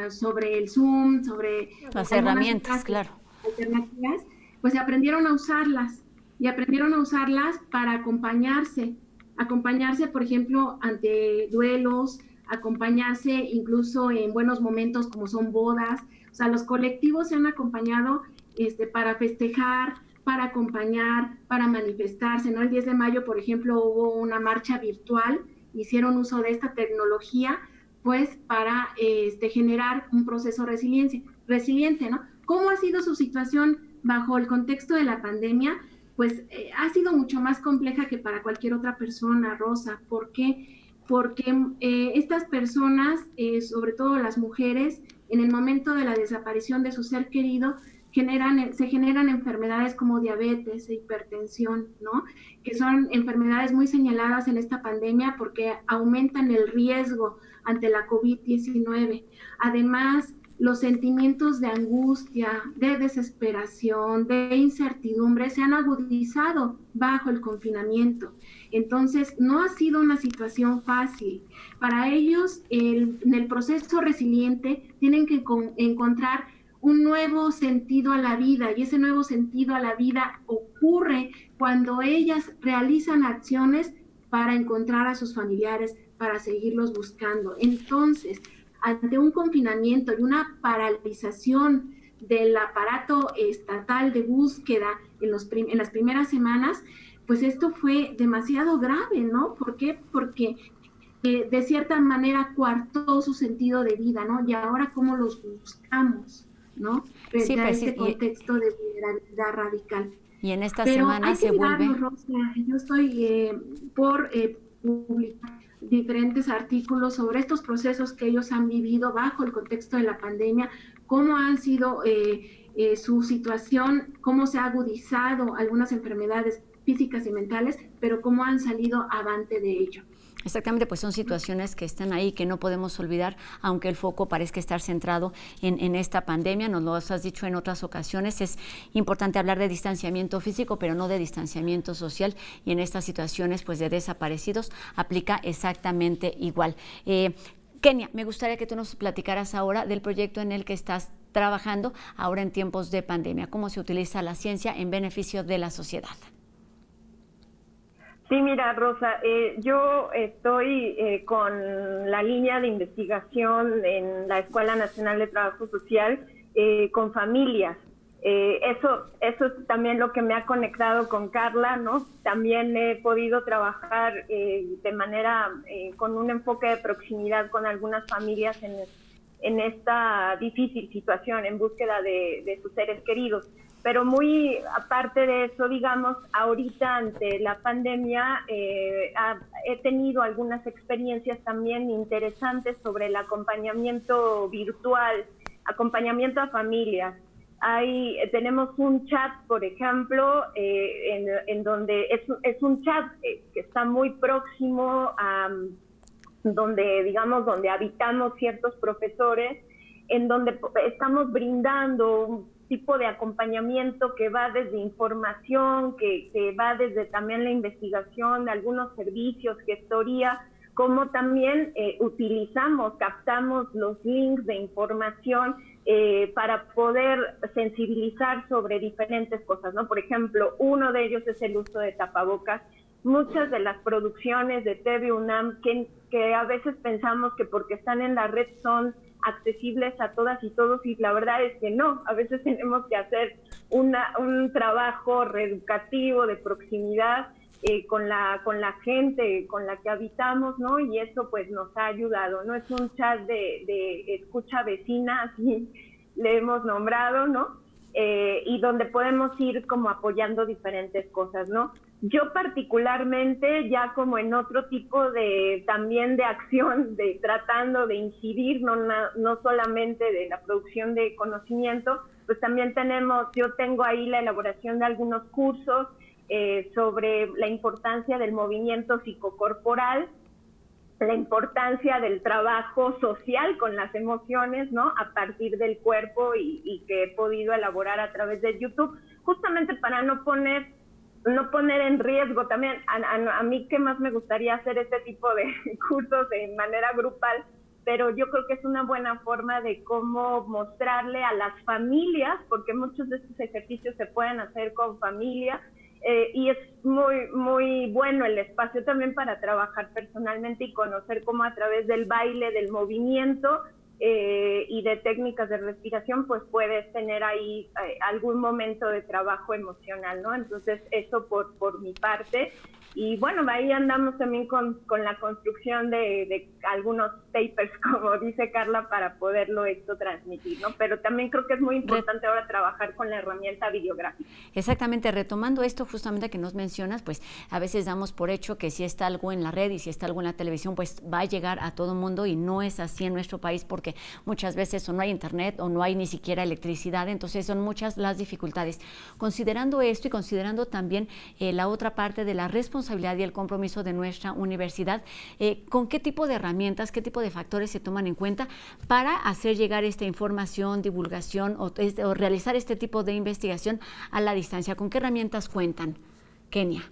sobre el Zoom, sobre las herramientas, claro, alternativas, pues aprendieron a usarlas para acompañarse, por ejemplo, ante duelos, acompañarse incluso en buenos momentos como son bodas. O sea, los colectivos se han acompañado para festejar, para acompañar, para manifestarse, ¿no? El 10 de mayo, por ejemplo, hubo una marcha virtual, hicieron uso de esta tecnología, pues, para generar un proceso resiliente, ¿no? ¿Cómo ha sido su situación bajo el contexto de la pandemia? Pues ha sido mucho más compleja que para cualquier otra persona, Rosa. ¿Por qué? Porque estas personas, sobre todo las mujeres, en el momento de la desaparición de su ser querido, se generan enfermedades como diabetes e hipertensión, ¿no? Que son enfermedades muy señaladas en esta pandemia porque aumentan el riesgo ante la COVID-19. Además, los sentimientos de angustia, de desesperación, de incertidumbre se han agudizado bajo el confinamiento. Entonces, no ha sido una situación fácil. Para ellos, en el proceso resiliente, tienen que encontrar un nuevo sentido a la vida, y ese nuevo sentido a la vida ocurre cuando ellas realizan acciones para encontrar a sus familiares, para seguirlos buscando. Entonces, ante un confinamiento y una paralización del aparato estatal de búsqueda en las primeras semanas, pues esto fue demasiado grave, ¿no? ¿Por qué? Porque de cierta manera coartó su sentido de vida, ¿no? Y ahora, ¿cómo los buscamos, ¿no? Frente a este contexto de vulnerabilidad radical. Y en esta semana se vuelve... Rosa, yo estoy por publicar diferentes artículos sobre estos procesos que ellos han vivido bajo el contexto de la pandemia, cómo han sido su situación, cómo se ha agudizado algunas enfermedades físicas y mentales, pero cómo han salido avante de ello. Exactamente, pues son situaciones que están ahí, que no podemos olvidar, aunque el foco parezca estar centrado en esta pandemia. Nos lo has dicho en otras ocasiones, es importante hablar de distanciamiento físico, pero no de distanciamiento social, y en estas situaciones pues de desaparecidos aplica exactamente igual. Kenia, me gustaría que tú nos platicaras ahora del proyecto en el que estás trabajando ahora en tiempos de pandemia, cómo se utiliza la ciencia en beneficio de la sociedad. Sí, mira, Rosa, yo estoy con la línea de investigación en la Escuela Nacional de Trabajo Social con familias. Eso es también lo que me ha conectado con Carla, ¿no? También he podido trabajar de manera, con un enfoque de proximidad con algunas familias en esta difícil situación, en búsqueda de sus seres queridos. Pero muy aparte de eso, digamos, ahorita ante la pandemia he tenido algunas experiencias también interesantes sobre el acompañamiento virtual, acompañamiento a familias. Tenemos un chat, por ejemplo, en donde es un chat que está muy próximo a donde habitamos ciertos profesores, en donde estamos brindando un tipo de acompañamiento que va desde información, que va desde también la investigación de algunos servicios, gestoría, como también captamos los links de información para poder sensibilizar sobre diferentes cosas, ¿no? Por ejemplo, uno de ellos es el uso de tapabocas. Muchas de las producciones de TV UNAM que a veces pensamos que porque están en la red son accesibles a todas y todos, y la verdad es que no, a veces tenemos que hacer un trabajo reeducativo de proximidad con la gente con la que habitamos, ¿no? Y eso pues nos ha ayudado, ¿no? Es un chat de escucha vecina, así le hemos nombrado, ¿no? Y donde podemos ir como apoyando diferentes cosas, ¿no? Yo particularmente, ya como en otro tipo también de acción, tratando de incidir, no solamente de la producción de conocimiento, pues también yo tengo ahí la elaboración de algunos cursos sobre la importancia del movimiento psicocorporal, la importancia del trabajo social con las emociones, ¿no? A partir del cuerpo y que he podido elaborar a través de YouTube, justamente para no poner en riesgo también. A mí que más me gustaría hacer este tipo de cursos de manera grupal, pero yo creo que es una buena forma de cómo mostrarle a las familias, porque muchos de estos ejercicios se pueden hacer con familia, y es muy, muy bueno el espacio también para trabajar personalmente y conocer cómo a través del baile, del movimiento y de técnicas de respiración, pues puedes tener ahí algún momento de trabajo emocional, ¿no? Entonces, eso por mi parte. Y bueno, ahí andamos también con la construcción de algunos papers, como dice Carla, para poderlo transmitir, ¿no? Pero también creo que es muy importante ahora trabajar con la herramienta videográfica. Exactamente, retomando esto justamente que nos mencionas, pues a veces damos por hecho que si está algo en la red y si está algo en la televisión, pues va a llegar a todo mundo, y no es así en nuestro país, porque muchas veces o no hay internet o no hay ni siquiera electricidad, entonces son muchas las dificultades. Considerando esto y considerando también la otra parte de la responsabilidad y el compromiso de nuestra universidad, ¿con qué tipo de herramientas, qué tipo de factores se toman en cuenta para hacer llegar esta información, divulgación o realizar este tipo de investigación a la distancia? ¿Con qué herramientas cuentan, Kenia?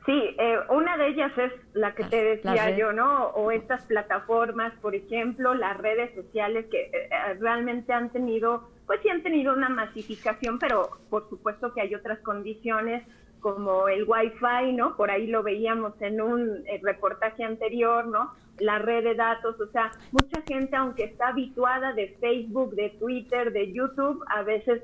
Sí, una de ellas es la que te decía yo, ¿no? O estas plataformas, por ejemplo, las redes sociales que realmente han tenido una masificación, pero por supuesto que hay otras condiciones como el Wi-Fi, ¿no? Por ahí lo veíamos en un reportaje anterior, ¿no? La red de datos, o sea, mucha gente, aunque está habituada de Facebook, de Twitter, de YouTube, a veces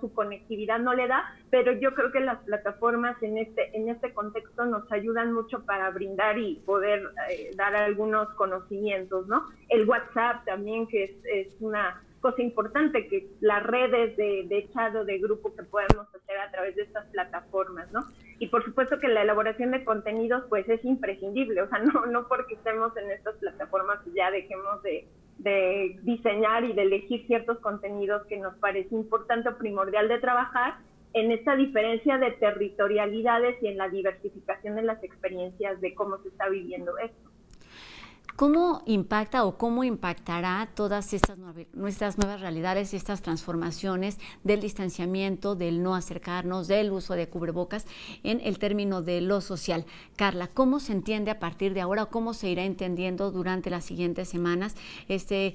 su conectividad no le da, pero yo creo que las plataformas en este contexto nos ayudan mucho para brindar y poder dar algunos conocimientos, ¿no? El WhatsApp también, que es una cosa importante, que las redes de chat o de grupo que podemos hacer a través de estas plataformas, ¿no? Y por supuesto que la elaboración de contenidos pues es imprescindible, o sea, no porque estemos en estas plataformas ya dejemos de de diseñar y de elegir ciertos contenidos que nos parece importante o primordial de trabajar en esta diferencia de territorialidades y en la diversificación de las experiencias de cómo se está viviendo esto. ¿Cómo impacta o cómo impactará todas nuestras nuevas realidades, estas transformaciones del distanciamiento, del no acercarnos, del uso de cubrebocas en el término de lo social? Carla, ¿cómo se entiende a partir de ahora o cómo se irá entendiendo durante las siguientes semanas este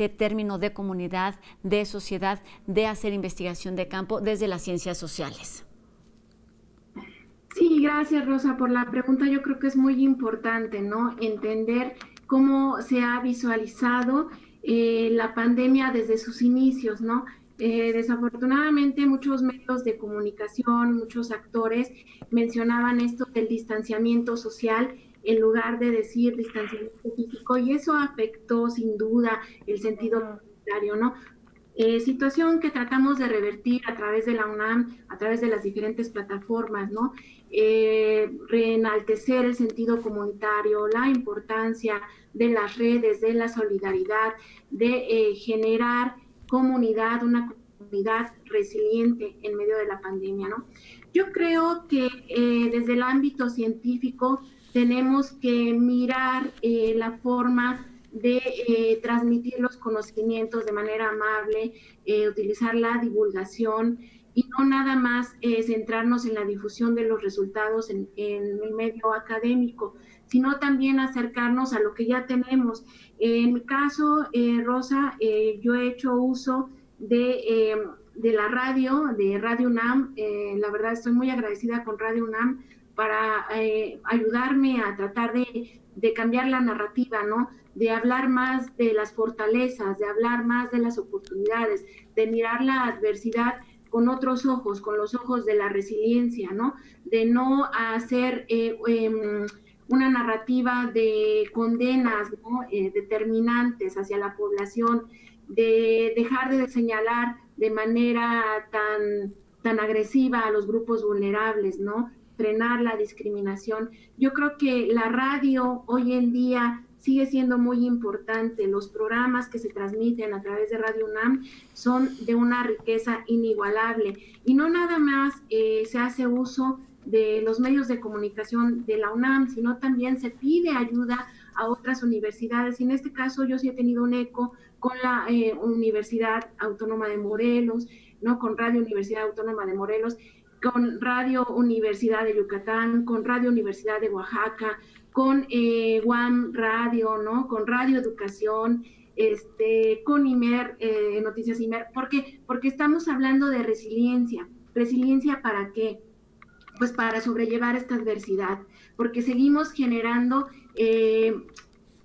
término de comunidad, de sociedad, de hacer investigación de campo desde las ciencias sociales? Sí, gracias Rosa por la pregunta. Yo creo que es muy importante, ¿no? Entender cómo se ha visualizado la pandemia desde sus inicios, ¿no? Desafortunadamente muchos medios de comunicación, muchos actores mencionaban esto del distanciamiento social en lugar de decir distanciamiento físico, y eso afectó sin duda el sentido comunitario, ¿no? Situación que tratamos de revertir a través de la UNAM, a través de las diferentes plataformas, ¿no? Reenaltecer el sentido comunitario, la importancia de las redes, de la solidaridad, de generar comunidad, una comunidad resiliente en medio de la pandemia, ¿no? Yo creo que desde el ámbito científico tenemos que mirar la forma de transmitir los conocimientos de manera amable, utilizar la divulgación y no nada más centrarnos en la difusión de los resultados en el medio académico, sino también acercarnos a lo que ya tenemos. En mi caso, Rosa, yo he hecho uso de la radio, de Radio UNAM. La verdad estoy muy agradecida con Radio UNAM para ayudarme a tratar de cambiar la narrativa, ¿no? De hablar más de las fortalezas, de hablar más de las oportunidades, de mirar la adversidad con otros ojos, con los ojos de la resiliencia, ¿no? De no hacer una narrativa de condenas, ¿no? Determinantes hacia la población, de dejar de señalar de manera tan agresiva a los grupos vulnerables, ¿no? Frenar la discriminación. Yo creo que la radio hoy en día sigue siendo muy importante. Los programas que se transmiten a través de Radio UNAM son de una riqueza inigualable. Y no nada más se hace uso de los medios de comunicación de la UNAM, sino también se pide ayuda a otras universidades. Y en este caso yo sí he tenido un eco con la Universidad Autónoma de Morelos, ¿no? Con Radio Universidad Autónoma de Morelos, con Radio Universidad de Yucatán, con Radio Universidad de Oaxaca, con UAM Radio, ¿no? Con Radio Educación, con IMER, Noticias IMER. ¿Por qué? Porque estamos hablando de resiliencia. ¿Resiliencia para qué? Pues para sobrellevar esta adversidad, porque seguimos generando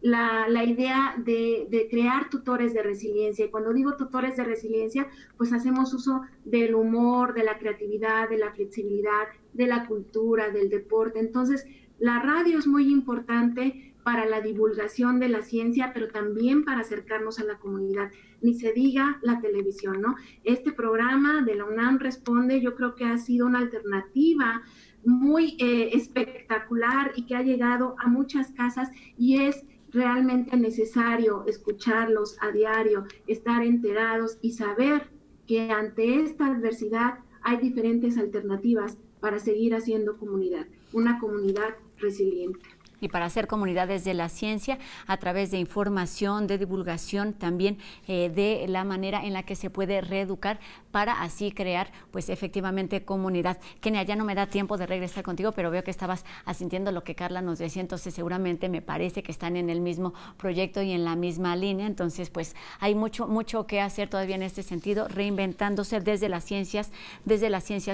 la idea de crear tutores de resiliencia. Y cuando digo tutores de resiliencia, pues hacemos uso del humor, de la creatividad, de la flexibilidad, de la cultura, del deporte. Entonces, la radio es muy importante para la divulgación de la ciencia, pero también para acercarnos a la comunidad. Ni se diga la televisión, ¿no? Este programa de la UNAM Responde, yo creo que ha sido una alternativa muy espectacular y que ha llegado a muchas casas, y es realmente necesario escucharlos a diario, estar enterados y saber que ante esta adversidad hay diferentes alternativas para seguir haciendo comunidad, una comunidad resiliente. Y para hacer comunidades de la ciencia a través de información, de divulgación, también de la manera en la que se puede reeducar para así crear, pues efectivamente, comunidad. Kenia, ya no me da tiempo de regresar contigo, pero veo que estabas asintiendo lo que Carla nos decía, entonces seguramente me parece que están en el mismo proyecto y en la misma línea, entonces pues hay mucho que hacer todavía en este sentido, reinventándose desde las ciencias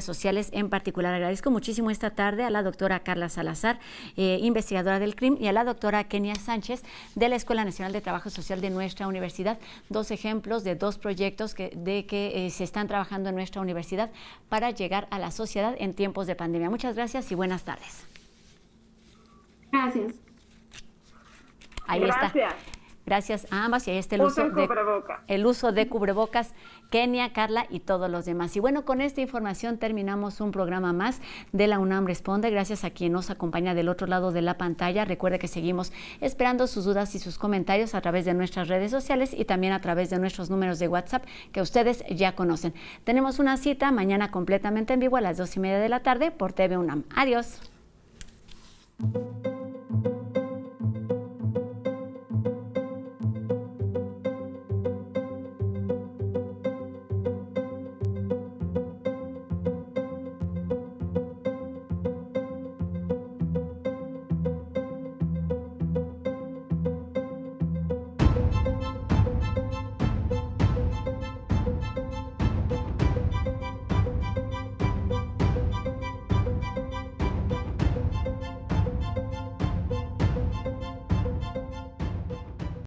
sociales en particular. Agradezco muchísimo esta tarde a la doctora Carla Salazar, investigadora del CRIM, y a la doctora Kenia Sánchez de la Escuela Nacional de Trabajo Social de nuestra universidad. Dos ejemplos de dos proyectos que se están trabajando en nuestra universidad para llegar a la sociedad en tiempos de pandemia. Muchas gracias y buenas tardes. Gracias. Ahí gracias. está. Gracias a ambas. Y ahí está el uso de cubrebocas, Kenia, Carla y todos los demás. Y bueno, con esta información terminamos un programa más de la UNAM Responde. Gracias a quien nos acompaña del otro lado de la pantalla. Recuerde que seguimos esperando sus dudas y sus comentarios a través de nuestras redes sociales y también a través de nuestros números de WhatsApp que ustedes ya conocen. Tenemos una cita mañana completamente en vivo a las 2:30 de la tarde por TV UNAM. Adiós.